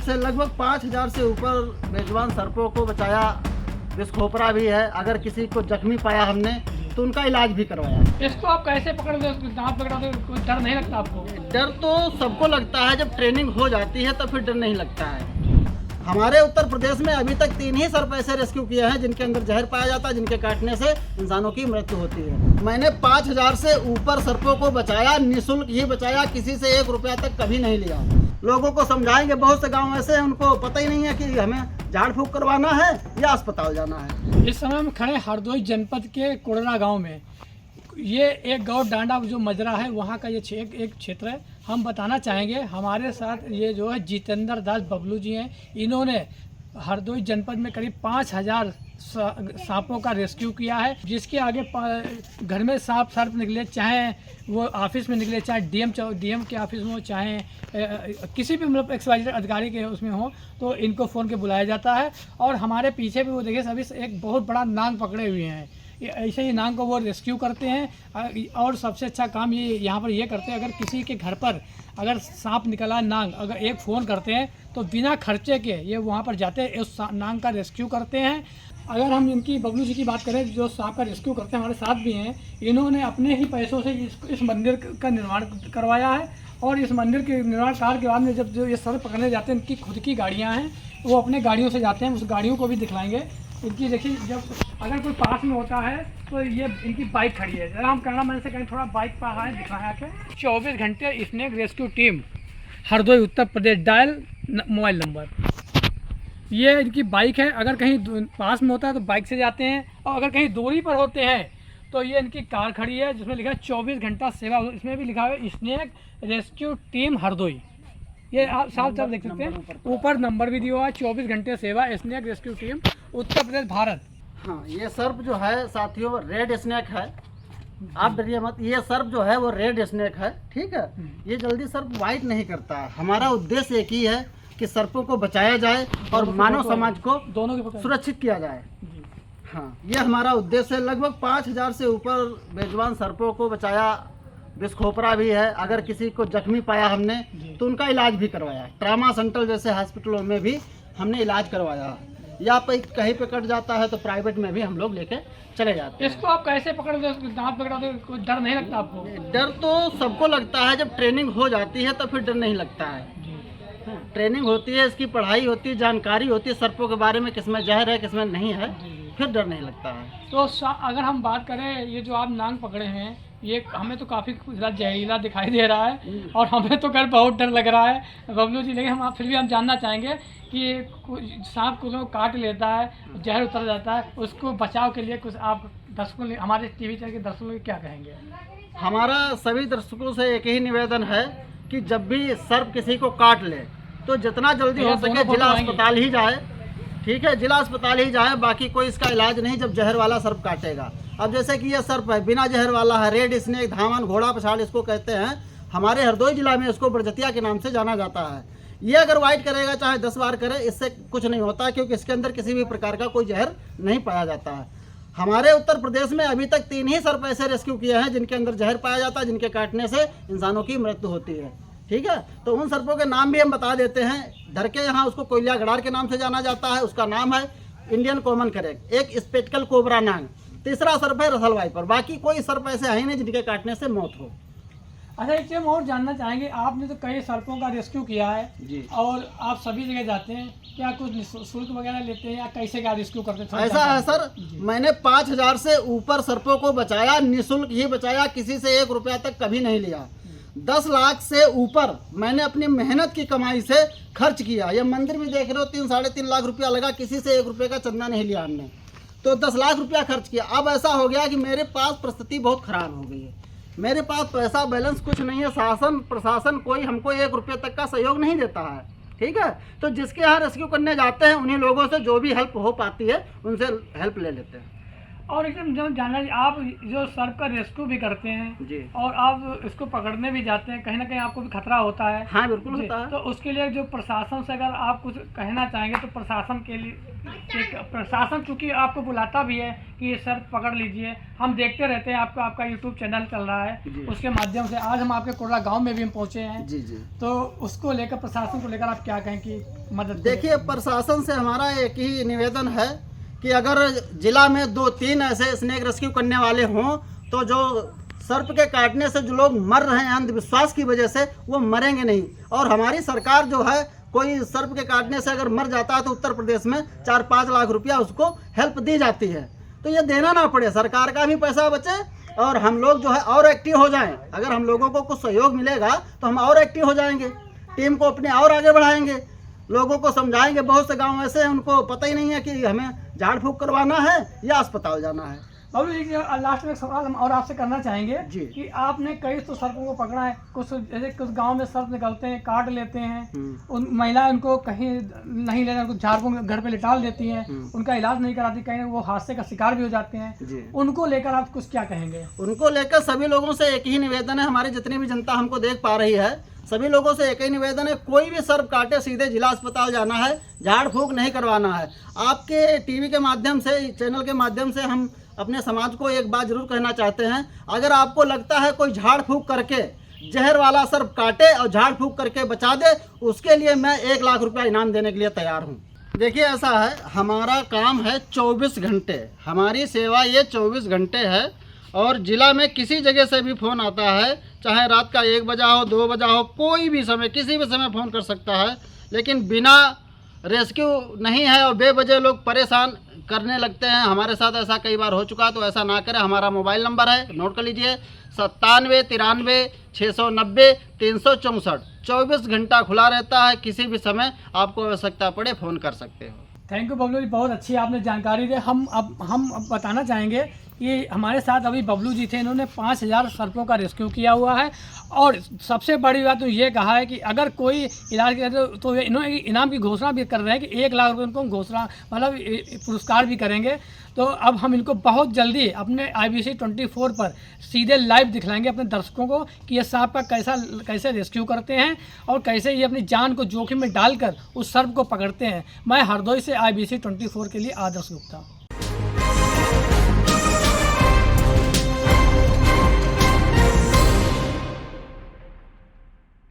से लगभग 5,000 से ऊपर बेजुबान सर्पों को बचाया। विस्खोपरा भी है, अगर किसी को जख्मी पाया हमने तो उनका इलाज भी करवाया। इसको आप कैसे पकड़ दो, दांत पकड़ाते हो, कोई डर नहीं लगता आपको? डर तो सबको लगता है, जब ट्रेनिंग हो जाती है तब फिर डर नहीं लगता है। हमारे उत्तर प्रदेश में अभी तक 3 ही सर्प ऐसे रेस्क्यू किए हैं जिनके अंदर जहर पाया जाता है, जिनके काटने से इंसानों की मृत्यु होती है। मैंने 5,000 से ऊपर सर्पों को बचाया, निःशुल्क ही बचाया, किसी से 1 रुपया तक कभी नहीं लिया। लोगों को समझाएंगे, बहुत से गांव ऐसे हैं उनको पता ही नहीं है कि हमें झाड़ फूंक करवाना है या अस्पताल जाना है। इस समय हम खड़े हरदोई जनपद के कोडरा गांव में। ये एक गौ डांडा जो मजरा है वहाँ का ये एक क्षेत्र है। हम बताना चाहेंगे, हमारे साथ ये जो है जितेंद्र दास बबलू जी हैं। इन्होंने हरदोई जनपद में करीब 5,000 सांपों का रेस्क्यू किया है, जिसके आगे घर में सांप सर्प निकले, चाहे वो ऑफिस में निकले, चाहे डीएम के ऑफिस में हो, चाहे किसी भी मतलब एक्सवाइजर अधिकारी के उसमें हो, तो इनको फ़ोन के बुलाया जाता है। और हमारे पीछे भी वो देखिए सभी एक बहुत बड़ा नांग पकड़े हुए हैं, ऐसे ही नांग को वो रेस्क्यू करते हैं। और सबसे अच्छा काम ये यहाँ पर ये करते हैं, अगर किसी के घर पर अगर सांप निकला नांग, अगर एक फ़ोन करते हैं तो बिना खर्चे के ये वहाँ पर जाते हैं, उस नांग का रेस्क्यू करते हैं। अगर हम इनकी बबलू जी की बात करें जो सांप का रेस्क्यू करते हैं, हमारे साथ भी हैं, इन्होंने अपने ही पैसों से इस मंदिर का निर्माण करवाया है। और इस मंदिर के निर्माण कार्य के बाद में जब जो ये सर्प पकड़ने जाते हैं, इनकी खुद की गाड़ियाँ हैं, वो अपने गाड़ियों से जाते हैं। उस गाड़ियों को भी दिखलाएंगे। इनकी देखिए, जब अगर कोई पास में होता है तो ये इनकी बाइक खड़ी है। जरा हम कैमरा मैन से कहीं थोड़ा बाइक पर आए, दिखाया कि 24 घंटे snake rescue team Hardoi Uttar Pradesh, dial mobile number. ये इनकी बाइक है। अगर कहीं पास में होता है तो बाइक से जाते हैं, और अगर कहीं दूरी पर होते हैं तो ये इनकी कार खड़ी है जिसमें लिखा है 24 घंटा सेवा। इसमें भी लिखा है स्नेक रेस्क्यू टीम हरदोई। ये आप साफ साफ देख सकते हैं, ऊपर नंबर भी दिया हुआ है, 24 घंटे सेवा, snake rescue team Uttar Pradesh Bharat. हाँ, ये सर्प जो है साथियों रेड स्नेक है, आप डरिए मत। ये सर्प जो है वो रेड स्नेक है, ठीक है। ये जल्दी सर्प वाइट नहीं करता है। हमारा उद्देश्य एक ही है कि सर्पों को बचाया जाए और मानव समाज को दोनों की सुरक्षित किया जाए। हाँ, ये हमारा उद्देश्य है। लगभग 5,000 से ऊपर बेजुबान सर्पों को बचाया। विस्खोपरा भी है, अगर किसी को जख्मी पाया हमने तो उनका इलाज भी करवाया। ट्रामा सेंटर जैसे हॉस्पिटलों में भी हमने इलाज करवाया, या कहीं पे कट जाता है तो प्राइवेट में भी हम लोग लेके चले जाते हैं। इसको आप कैसे पकड़ दो, दांत पकड़ाते हो, कोई डर नहीं लगता आपको? डर तो सबको लगता है, जब ट्रेनिंग हो जाती है तो फिर डर नहीं लगता है। ट्रेनिंग होती है, इसकी पढ़ाई होती है, जानकारी होती है सर्पों के बारे में, किसमें जहर है किसमें नहीं है, फिर डर नहीं लगता है। तो अगर हम बात करें, ये जो आप नांग पकड़े हैं, ये हमें तो काफ़ी जहरीला दिखाई दे रहा है और हमें तो कर बहुत डर लग रहा है बबलू जी। लेकिन हम फिर भी हम जानना चाहेंगे कि सांप को काट लेता है, जहर उतर जाता है, उसको बचाव के लिए कुछ आप दर्शकों, हमारे टीवी चैनल के दर्शकों को क्या कहेंगे? हमारा सभी दर्शकों से एक ही निवेदन है कि जब भी सर्प किसी को काट ले तो जितना जल्दी हो सके जिला अस्पताल ही जाए, ठीक है, जिला अस्पताल ही जाए। बाकी कोई इसका इलाज नहीं जब जहर वाला सर्प काटेगा। अब जैसे कि ये सर्प है, बिना जहर वाला है, रेड स्नेक, धामन, घोड़ा पछाड़ इसको कहते हैं। हमारे हरदोई जिला में इसको बरजतिया के नाम से जाना जाता है। ये अगर वाइट करेगा चाहे 10 बार करे, इससे कुछ नहीं होता, क्योंकि इसके अंदर किसी भी प्रकार का कोई जहर नहीं पाया जाता है। हमारे उत्तर प्रदेश में अभी तक 3 ही सर्प ऐसे रेस्क्यू किए हैं जिनके अंदर जहर पाया जाता है, जिनके काटने से इंसानों की मृत्यु होती है, ठीक है। तो उन सर्पों के नाम भी हम बता देते हैं। धर के यहाँ उसको कोयलिया गड़ार के नाम से जाना जाता है, उसका नाम है इंडियन कॉमन करेक्ट। एक स्पेक्टिकल कोबरा नांग। तीसरा सर्प है रसल वाइपर। बाकी कोई सर्प ऐसे है ही नहीं जिनके काटने से मौत हो। अच्छा, एक चीज़ हम और जानना चाहेंगे, आपने तो कई सर्पों का रेस्क्यू किया है जी, और आप सभी जगह जाते हैं, क्या कुछ शुल्क वगैरह लेते हैं या कैसे क्या रेस्क्यू करते हैं? ऐसा है सर, मैंने 5,000 से ऊपर सर्पों को बचाया, निःशुल्क ही बचाया, किसी से 1 रुपया तक कभी नहीं लिया। 10 लाख से ऊपर मैंने अपनी मेहनत की कमाई से खर्च किया। ये मंदिर भी देख रहे हो, 3-3.5 लाख रुपया लगा, किसी से 1 रुपये का चंदा नहीं लिया हमने, तो 10 लाख रुपया खर्च किया। अब ऐसा हो गया कि मेरे पास परिस्थिति बहुत खराब हो गई है, मेरे पास पैसा बैलेंस कुछ नहीं है, शासन प्रशासन कोई हमको 1 रुपये तक का सहयोग नहीं देता है, ठीक है। तो जिसके यहाँ रेस्क्यू करने जाते हैं उन्हीं लोगों से जो भी हेल्प हो पाती है उनसे हेल्प ले लेते हैं। और एकदम जो जाना, आप जो सर्प का रेस्क्यू भी करते हैं जी। और आप इसको पकड़ने भी जाते हैं, कहीं ना कहीं आपको भी खतरा होता है। हाँ बिल्कुल जी, होता है। तो उसके लिए जो प्रशासन से अगर आप कुछ कहना चाहेंगे तो प्रशासन के लिए, प्रशासन चूँकि आपको बुलाता भी है कि ये सर्प पकड़ लीजिए, हम देखते रहते हैं, आपका यूट्यूब चैनल चल रहा है, उसके माध्यम से आज हम आपके कोडरा गाँव में भी हम पहुँचे हैं। जी जी। तो उसको लेकर, प्रशासन को लेकर आप क्या कहें कि मदद? देखिए, प्रशासन से हमारा एक ही निवेदन है कि अगर जिला में 2-3 ऐसे स्नेक रेस्क्यू करने वाले हों तो जो सर्प के काटने से जो लोग मर रहे हैं अंधविश्वास की वजह से, वो मरेंगे नहीं। और हमारी सरकार जो है, कोई सर्प के काटने से अगर मर जाता है तो उत्तर प्रदेश में 4-5 लाख रुपया उसको हेल्प दी जाती है। तो ये देना ना पड़े, सरकार का भी पैसा बचे और हम लोग जो है और एक्टिव हो जाएं। अगर हम लोगों को कुछ सहयोग मिलेगा तो हम और एक्टिव हो जाएंगे, टीम को अपने और आगे बढ़ाएंगे, लोगों को समझाएंगे। बहुत से गांव ऐसे हैं उनको पता ही नहीं है कि हमें झाड़ फूक करवाना है या अस्पताल जाना है। बाबू जी, लास्ट में एक सवाल हम और आपसे करना चाहेंगे जी। कि आपने कई तो सर्पों को पकड़ा है, कुछ जैसे कुछ गांव में सर्प निकलते हैं, काट लेते हैं, उन महिलाएं उनको कहीं नहीं लेना, उनको झाड़ फूक घर पे लिटाल देती हैं, उनका इलाज नहीं कराती, कहीं वो हादसे का शिकार भी हो जाते हैं। उनको लेकर आप कुछ क्या कहेंगे? उनको लेकर सभी लोगों से एक ही निवेदन है, हमारी जितनी भी जनता हमको देख पा रही है, सभी लोगों से एक ही निवेदन है, कोई भी सर्प काटे सीधे जिला अस्पताल जाना है, झाड़ फूक नहीं करवाना है। आपके टीवी के माध्यम से, चैनल के माध्यम से हम अपने समाज को एक बात जरूर कहना चाहते हैं, अगर आपको लगता है कोई झाड़ फूक करके जहर वाला सर्प काटे और झाड़ फूक करके बचा दे, उसके लिए मैं 1 लाख रुपया इनाम देने के लिए तैयार हूँ। देखिए, ऐसा है, हमारा काम है 24 घंटे, हमारी सेवा ये 24 घंटे है। और ज़िला में किसी जगह से भी फ़ोन आता है, चाहे रात का 1 बजा हो, 2 बजा हो, कोई भी समय, किसी भी समय फ़ोन कर सकता है। लेकिन बिना रेस्क्यू नहीं है और बेवजह लोग परेशान करने लगते हैं। हमारे साथ ऐसा कई बार हो चुका, तो ऐसा ना करें। हमारा मोबाइल नंबर है, नोट कर लीजिए, 97 93 690 364। 24 घंटा खुला रहता है, किसी भी समय आपको आवश्यकता पड़े फ़ोन कर सकते हो। थैंक यू बबलू जी, बहुत अच्छी आपने जानकारी दी। हम अब बताना चाहेंगे कि हमारे साथ अभी बबलू जी थे, इन्होंने 5000 सर्पों का रेस्क्यू किया हुआ है। और सबसे बड़ी बात तो ये कहा है कि अगर कोई इलाज करे तो इन्होंने इनाम की घोषणा भी कर रहे हैं कि 1 लाख रुपये उनको घोषणा, मतलब पुरस्कार भी करेंगे। तो अब हम इनको बहुत जल्दी अपने IBC 24 पर सीधे लाइव दिखलाएंगे अपने दर्शकों को कि ये सांप का कैसे रेस्क्यू करते हैं और कैसे ये अपनी जान को जोखिम में डालकर उस सर्प को पकड़ते हैं। मैं हरदोई से IBC 24 के लिए आदर्श गुप्ता।